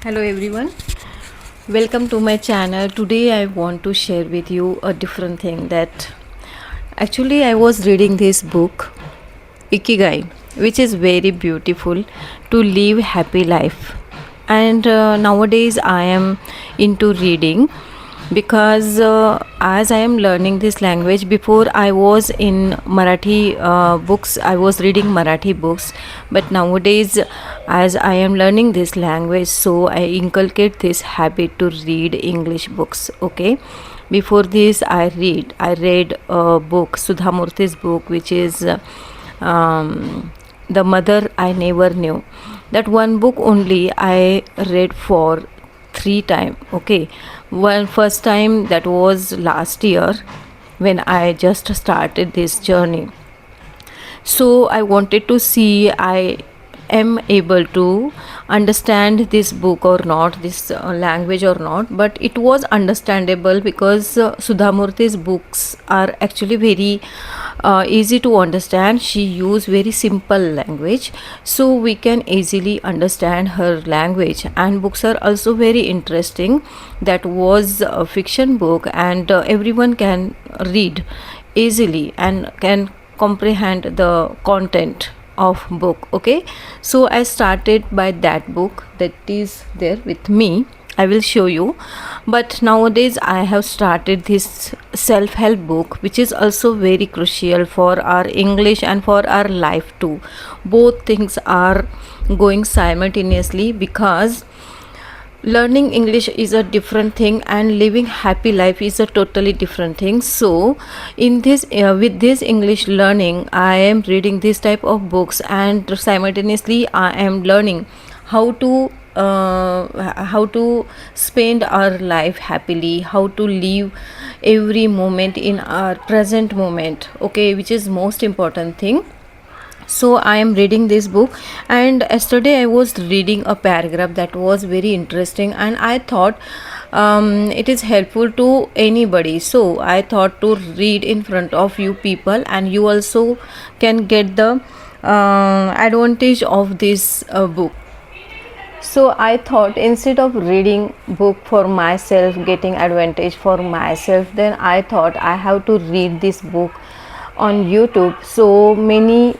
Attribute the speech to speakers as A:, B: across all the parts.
A: Hello everyone, welcome to my channel. Today I want to share with you a different thing that actually I was reading this book Ikigai, which is very beautiful to live happy life. And nowadays I am into reading because as I am learning this language. Before I was in Marathi books, I was reading Marathi books, but nowadays as I am learning this language, so I inculcate this habit to read English books. Okay, before this I read a book, Sudha Murthy's book, which is The Mother I Never Knew. That one book only I read for 3 times. Okay, one first time that was last year when I just started this journey. So I wanted to see I am able to understand this book or not, this language or not, but it was understandable because Sudha Murthy's books are actually very easy to understand. She used very simple language, so we can easily understand her language. And books are also very interesting. That was a fiction book, and everyone can read easily and can comprehend the content of book. Okay, so I started by that book that is there with me. I will show you. But nowadays I have started this self-help book, which is also very crucial for our English and for our life too. Both things are going simultaneously because learning English is a different thing and living happy life is a totally different thing. So in this with this English learning, I am reading this type of books, and simultaneously I am learning how to spend our life happily, how to live every moment in our present moment. Okay, which is most important thing. So I am reading this book, and yesterday I was reading a paragraph that was very interesting, and I thought it is helpful to anybody. So I thought to read in front of you people, and you also can get the advantage of this book. So I thought, instead of reading book for myself, getting advantage for myself, then I thought I have to read this book on YouTube, so many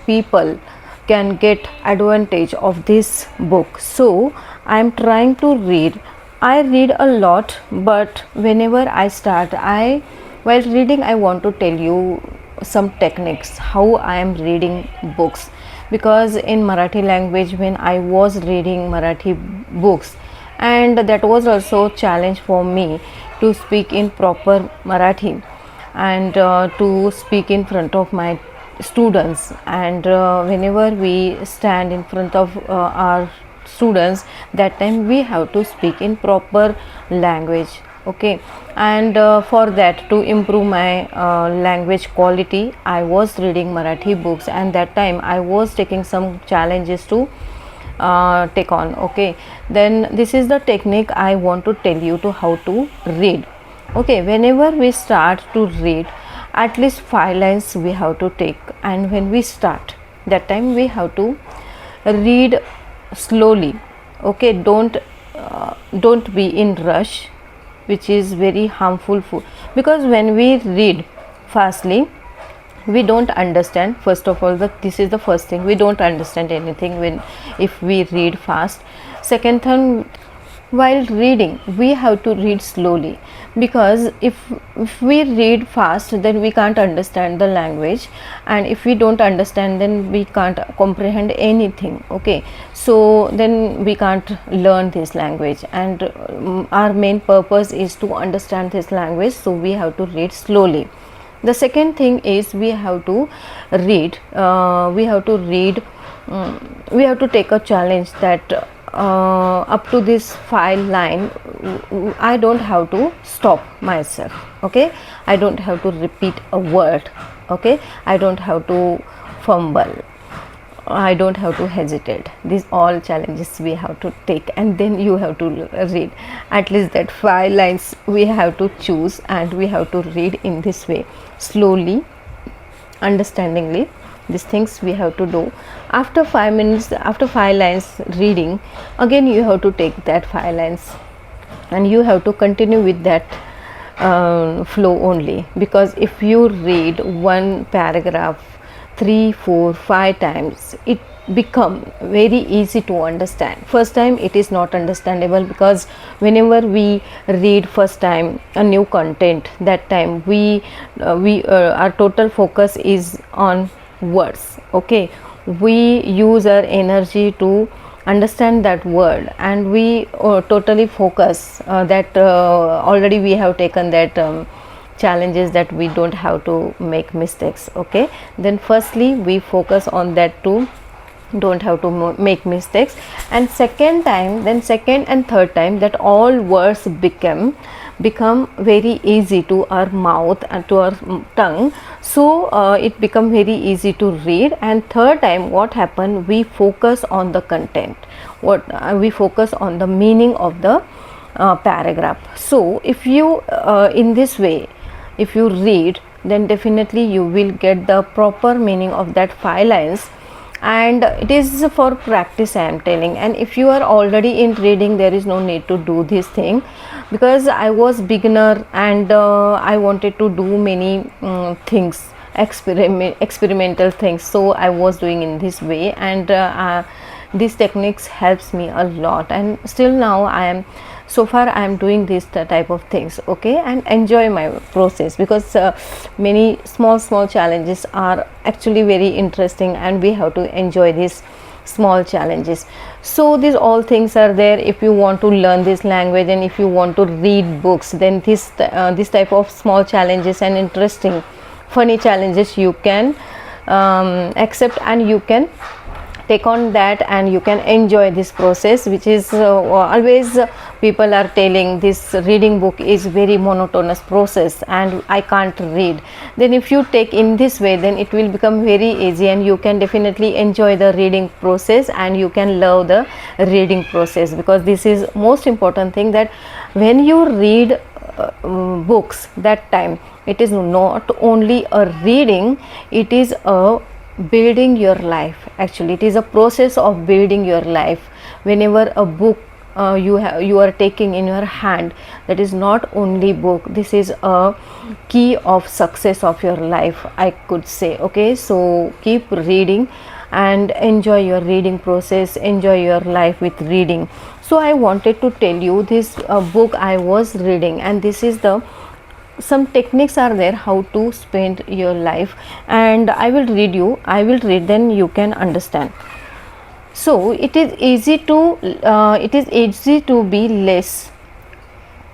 A: people can get advantage of this book. So I am trying to read. I read a lot, but whenever I start, while reading, I want to tell you some techniques how I am reading books. Because in Marathi language, when I was reading Marathi books, and that was also a challenge for me to speak in proper Marathi, and to speak in front of my students. And whenever we stand in front of our students, that time we have to speak in proper language. Okay, and for that, to improve my language quality, I was reading Marathi books, and that time I was taking some challenges to take on. Okay, then this is the technique I want to tell you to how to read. Okay, whenever we start to read, at least 5 lines we have to take, and when we start, that time we have to read slowly. Okay, don't be in rush, which is very harmful for, because when we read fastly, we don't understand. First of all, this is the first thing, we don't understand anything when if we read fast. Second thing, while reading we have to read slowly, because if we read fast, then we can't understand the language, and if we don't understand, then we can't comprehend anything. Okay, so then we can't learn this language, and our main purpose is to understand this language, so we have to read slowly. The second thing is we have to read we have to take a challenge that up to this 5 line I don't have to stop myself. Okay, I don't have to repeat a word. Okay, I don't have to fumble, I don't have to hesitate. These all challenges we have to take, and then you have to read at least that 5 lines we have to choose, and we have to read in this way, slowly, understandingly, these things we have to do. After 5 minutes, after 5 lines reading, again you have to take that 5 lines and you have to continue with that flow only, because if you read one paragraph 3 4 5 times, it become very easy to understand. First time it is not understandable, because whenever we read first time a new content, that time we our total focus is on words. Okay, we use our energy to understand that word, and we totally focus that already we have taken that challenges that we don't have to make mistakes. Okay, then firstly we focus on that too, don't have to make mistakes, and second time, then second and third time, that all words become very easy to our mouth and to our tongue, so it become very easy to read. And third time what happen, we focus on the content, what we focus on the meaning of the paragraph. So if you in this way if you read, then definitely you will get the proper meaning of that 5 lines. And it is for practice, I am telling. And if you are already in reading, there is no need to do this thing, because I was beginner and I wanted to do many things, experimental things, so I was doing in this way, and these techniques helps me a lot, and still now so far I am doing this type of things. Okay, and enjoy my process, because many small challenges are actually very interesting, and we have to enjoy these small challenges. So these all things are there. If you want to learn this language and if you want to read books, then this type of small challenges and interesting funny challenges you can accept, and you can take on that, and you can enjoy this process, which is always people are telling this reading book is very monotonous process and I can't read. Then if you take in this way, then it will become very easy, and you can definitely enjoy the reading process, and you can love the reading process, because this is most important thing, that when you read books, that time it is not only a reading, it is a building your life. Actually, it is a process of building your life. Whenever a book you are taking in your hand, that is not only book, this is a key of success of your life, I could say. Okay, so keep reading and enjoy your reading process, enjoy your life with reading. So I wanted to tell you this book I was reading, and this is the some techniques are there how to spend your life, and I will read, then you can understand. So it is easy to be less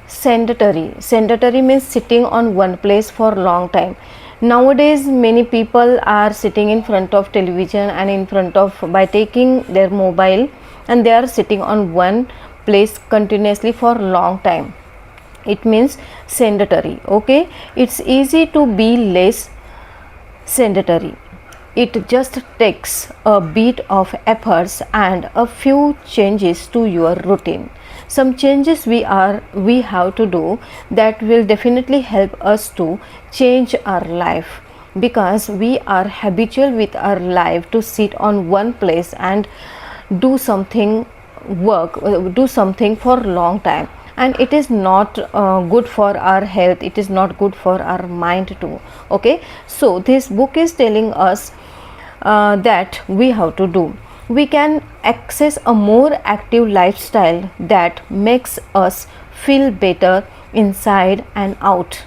A: sedentary. Sedentary means sitting on one place for long time. Nowadays many people are sitting in front of television and in front of, by taking their mobile, and they are sitting on one place continuously for long time. It means sedentary. Okay, it's easy to be less sedentary. It just takes a bit of efforts and a few changes to your routine. Some changes we have to do that will definitely help us to change our life, because we are habitual with our life to sit on one place and do something for long time, and it is not good for our health, it is not good for our mind too. Okay, so this book is telling us that we have to do. We can access a more active lifestyle that makes us feel better inside and out.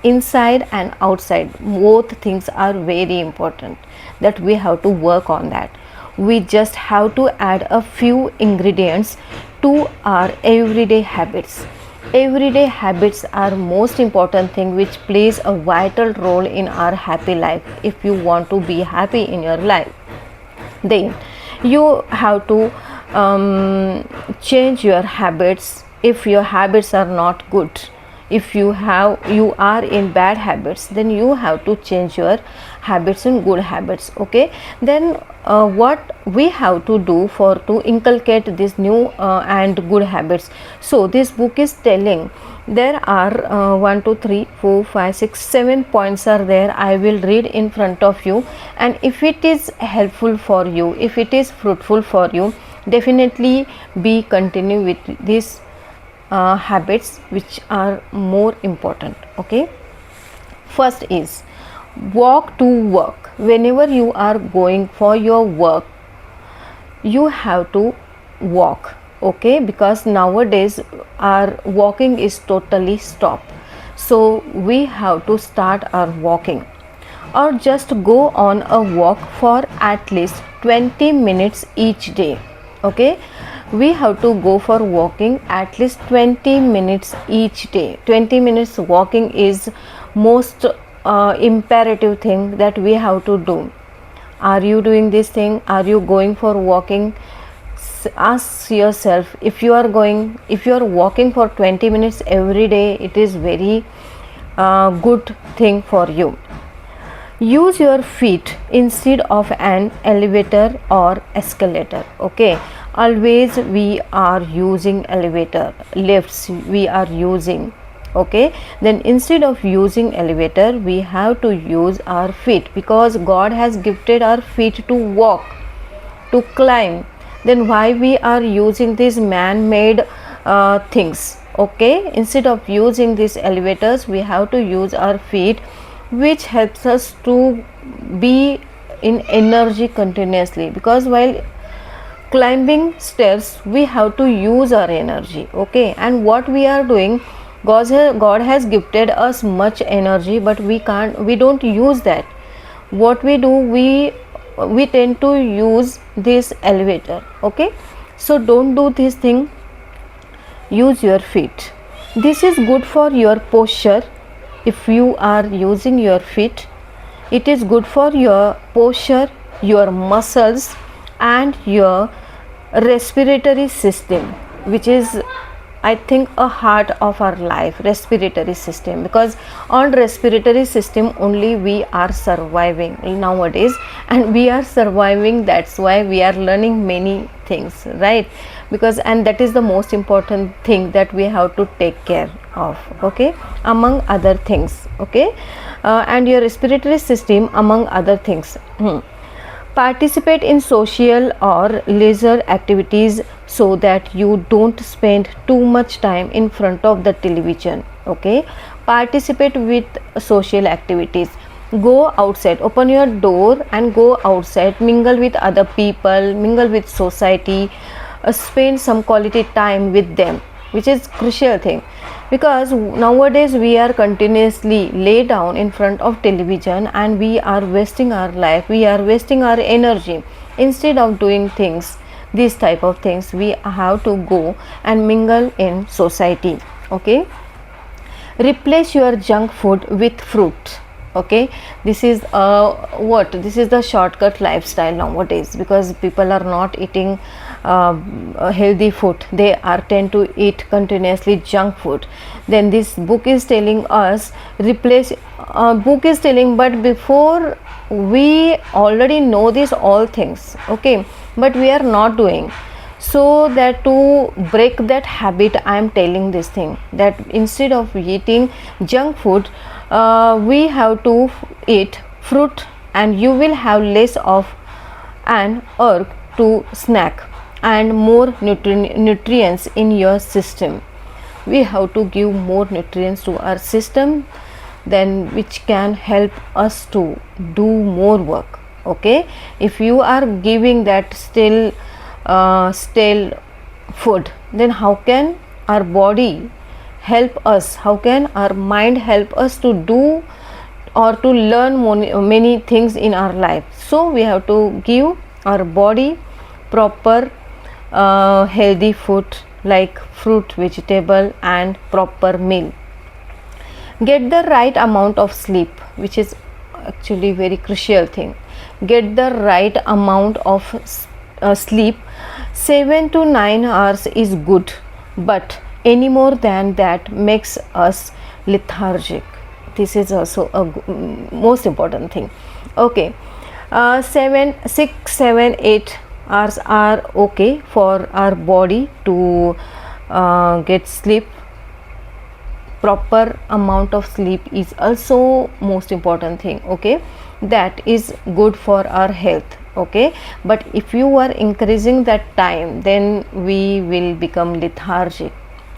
A: Inside and outside, both things are very important, that we have to work on that. We just have to add a few ingredients to our everyday habits. Everyday habits are most important thing, which plays a vital role in our happy life. If you want to be happy in your life, then you have to change your habits. If your habits are not good, If you are in bad habits, then you have to change your habits in good habits. Okay, then what we have to do for to inculcate this new and good habits? So this book is telling there are 1 2 3 4 5 6 7 points are there. I will read in front of you, and if it is helpful for you, if it is fruitful for you, definitely be continue with these habits which are more important. Okay, first is walk to work. Whenever you are going for your work, you have to walk. Okay, because nowadays our walking is totally stopped, so we have to start our walking, or just go on a walk for at least 20 minutes each day. Okay, we have to go for walking at least 20 minutes each day. 20 minutes walking is most imperative thing that we have to do. Are you doing this thing? Are you going for walking? Ask yourself, if you are walking for 20 minutes every day, it is very good thing for you. Use your feet instead of an elevator or escalator. Okay, always we are using elevator, lifts we are using. Okay, then instead of using elevator, we have to use our feet, because God has gifted our feet to walk, to climb. Then why we are using these man-made things? Okay, instead of using these elevators, we have to use our feet, which helps us to be in energy continuously, because while climbing stairs we have to use our energy. Okay, and what we are doing, God has gifted us much energy, but we don't use that. What we do, we tend to use this elevator. Okay, so don't do this thing. Use your feet. This is good for your posture. If you are using your feet, it is good for your posture, your muscles, and your respiratory system, which is, I think, a heart of our life, respiratory system, because on respiratory system only we are surviving nowadays, and we are surviving, that's why we are learning many things, right? Because, and that is the most important thing that we have to take care of. Okay, among other things. Okay, and your respiratory system among other things. Participate in social or leisure activities so that you don't spend too much time in front of the television. Okay, participate with social activities. Go outside, open your door and go outside, mingle with other people, mingle with society, spend some quality time with them, which is crucial thing. Because nowadays we are continuously lay down in front of television, and we are wasting our life, we are wasting our energy. Instead of doing things, these type of things, we have to go and mingle in society. Okay, replace your junk food with fruit. Okay, this is this is the shortcut lifestyle nowadays, because people are not eating healthy food, they are tend to eat continuously junk food. Then this book is telling us replace, book is telling, but before we already know these all things. Okay, but we are not doing. So that to break that habit, I am telling this thing, that instead of eating junk food, we have to eat fruit, and you will have less of an urge to snack and more nutrients in your system. We have to give more nutrients to our system, then which can help us to do more work. Okay, if you are giving that still stale food, then how can our body help us, how can our mind help us to do or to learn many things in our life? So we have to give our body proper healthy food like fruit, vegetable, and proper meal. Get the right amount of sleep, which is actually very crucial thing. Get the right amount of sleep. 7 to 9 hours is good, but any more than that makes us lethargic. This is also a most important thing. Okay, 6, 7, 8 hours are okay for our body to get sleep. Proper amount of sleep is also most important thing, okay, that is good for our health, okay. But if you are increasing that time, then we will become lethargic,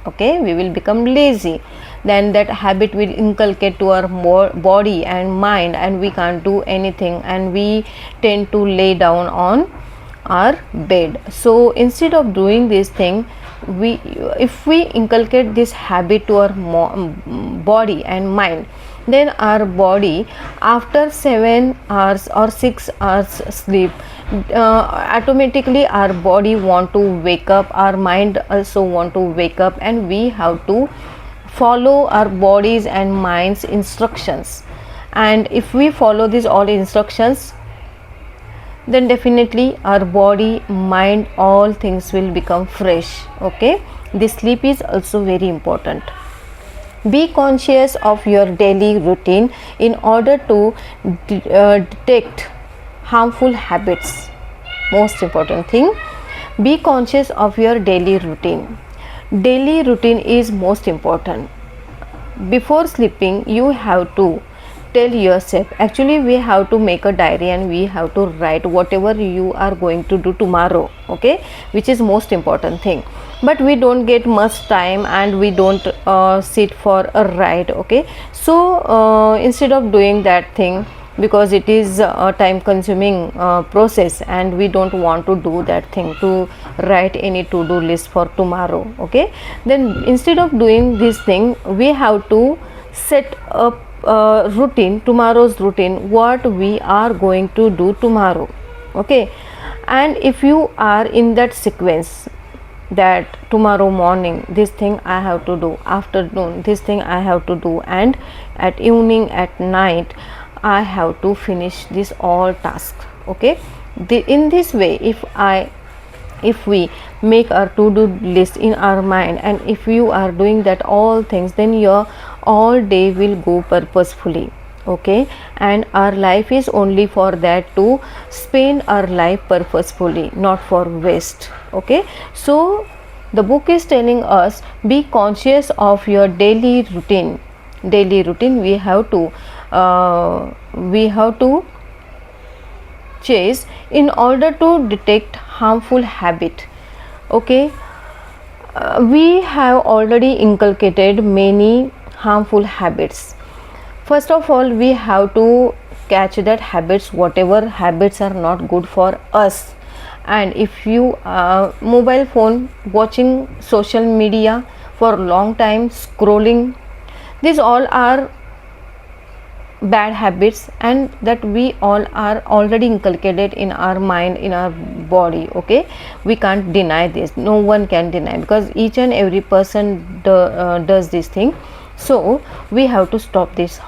A: okay, we will become lazy, then that habit will inculcate to our body and mind, and we can't do anything, and we tend to lay down on our bed. So instead of doing this thing, we if we inculcate this habit to our body and mind, then our body, after 7 hours or 6 hours sleep, automatically our body want to wake up, our mind also want to wake up, and we have to follow our bodies and minds instructions. And if we follow these all instructions, then definitely our body, mind, all things will become fresh, okay. This sleep is also very important. Be conscious of your daily routine in order to detect harmful habits. Most important thing, be conscious of your daily routine. Daily routine is most important. Before sleeping, you have to tell yourself, actually we have to make a diary and we have to write whatever you are going to do tomorrow, okay, which is most important thing. But we don't get much time and we don't sit for a write, okay. So instead of doing that thing, because it is a time consuming process, and we don't want to do that thing to write any to do list for tomorrow, okay, then instead of doing this thing, we have to set up routine, tomorrow's routine, what we are going to do tomorrow, okay. And if you are in that sequence, that tomorrow morning this thing I have to do, afternoon this thing I have to do, and at evening, at night I have to finish this all tasks, okay. In this way, if we make our to-do list in our mind, and if you are doing that all things, then your all day will go purposefully, okay. And our life is only for that, to spend our life purposefully, not for waste, okay. So the book is telling us, be conscious of your daily routine. Daily routine we have to chase in order to detect harmful habit, okay. We have already inculcated many harmful habits. First of all, we have to catch that habits, whatever habits are not good for us. And if you mobile phone, watching social media for long time, scrolling, these all are bad habits, and that we all are already inculcated in our mind, in our body, okay. We can't deny this, no one can deny, because each and every person does this thing. So we have to stop this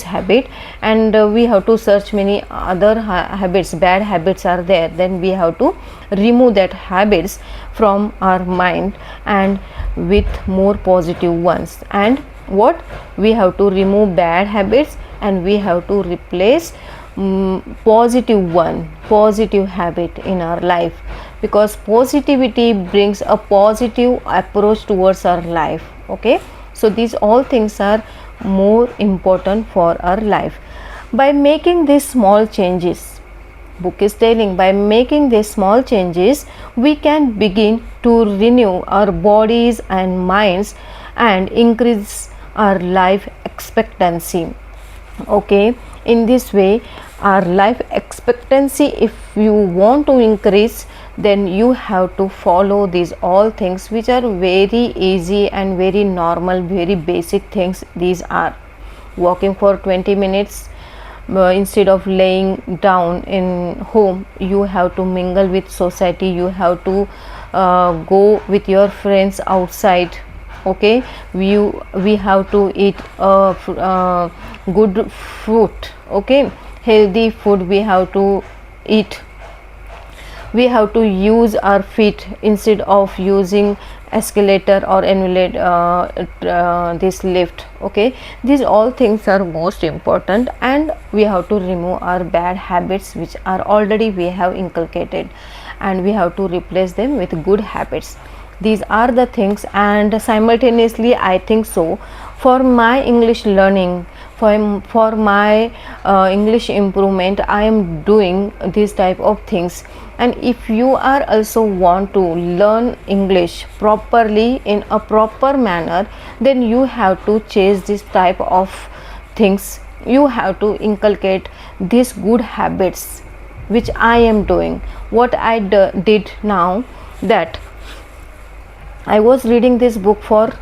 A: habit, and we have to search many other habits, bad habits are there, then we have to remove that habits from our mind, and with more positive ones. And what we have to remove bad habits, and we have to replace positive habit in our life, because positivity brings a positive approach towards our life, okay. So these all things are more important for our life. By making these small changes, book is telling, by making these small changes, we can begin to renew our bodies and minds and increase our life expectancy, okay. In this way, our life expectancy, if you want to increase, then you have to follow these all things, which are very easy and very normal, very basic things. These are walking for 20 minutes, instead of laying down in home, you have to mingle with society, you have to go with your friends outside, okay. We have to eat good food, okay, healthy food we have to eat. We have to use our feet instead of using escalator or this lift. Okay, these all things are most important, and we have to remove our bad habits which are already we have inculcated, and we have to replace them with good habits. These are the things. And simultaneously I think so, for my English learning, for my English improvement, I am doing this type of things. And if you are also want to learn English properly in a proper manner, then you have to chase this type of things. You have to inculcate these good habits which I am doing. What I did now, that I was reading this book for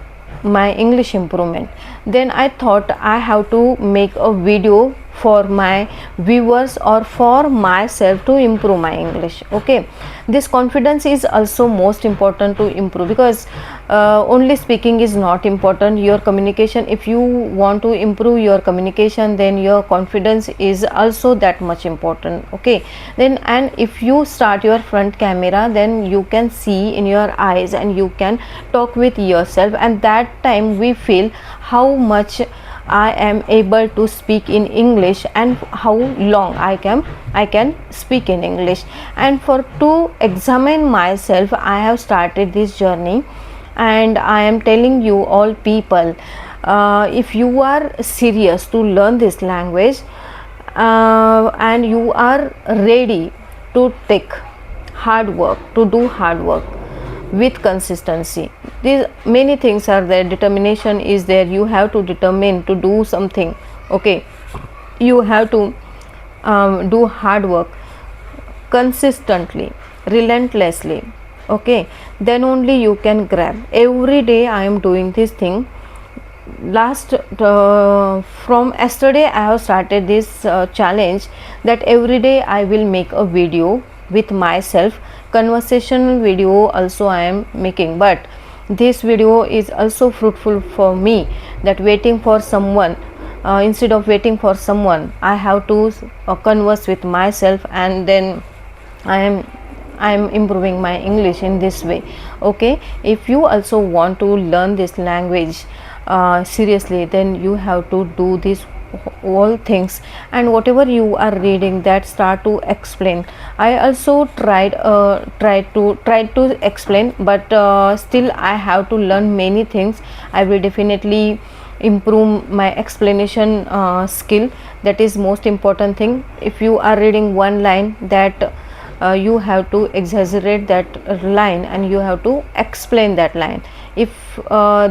A: my English improvement. Then I thought I have to make a video for my viewers or for myself to improve my English. Okay, this confidence is also most important to improve, because only speaking is not important. Your communication, if you want to improve your communication, then your confidence is also that much important. Okay, then, and if you start your front camera, then you can see in your eyes and you can talk with yourself, and that time we feel how much I am able to speak in English and how long I can speak in English. And for to examine myself, I have started this journey, and I am telling you all people, if you are serious to learn this language, and you are ready to take hard work, to do hard work with consistency, these many things are there. Determination is there. You have to determine to do something. Okay, you have to do hard work consistently, relentlessly. Okay, then only you can grab. Every day I am doing this thing. From yesterday I have started this challenge, that every day I will make a video with myself. Conversational video also I am making, but this video is also fruitful for me, that waiting for someone, instead of waiting for someone, I have to converse with myself, and then I am improving my English in this way. Okay, if you also want to learn this language seriously, then you have to do this all things. And whatever you are reading, that start to explain. I also tried to explain, but still I have to learn many things. I will definitely improve my explanation skill. That is most important thing. If you are reading one line, that you have to exaggerate that line, and you have to explain that line. If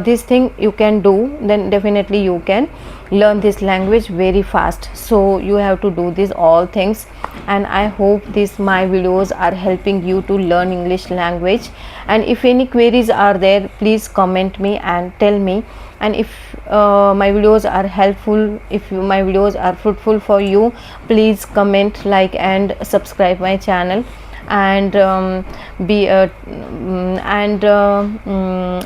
A: this thing you can do, then definitely you can learn this language very fast. So you have to do these all things, and I hope this my videos are helping you to learn English language. And if any queries are there, please comment me and tell me. And if my videos are helpful, if my videos are fruitful for you, please comment, like and subscribe my channel. And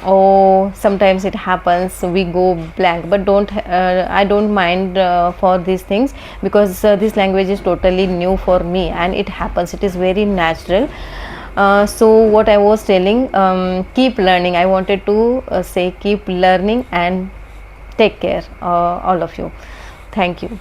A: oh, sometimes it happens we go blank, but don't I don't mind for these things, because this language is totally new for me, and it happens, it is very natural. So what I was telling, keep learning. I wanted to say keep learning, and take care, all of you. Thank you.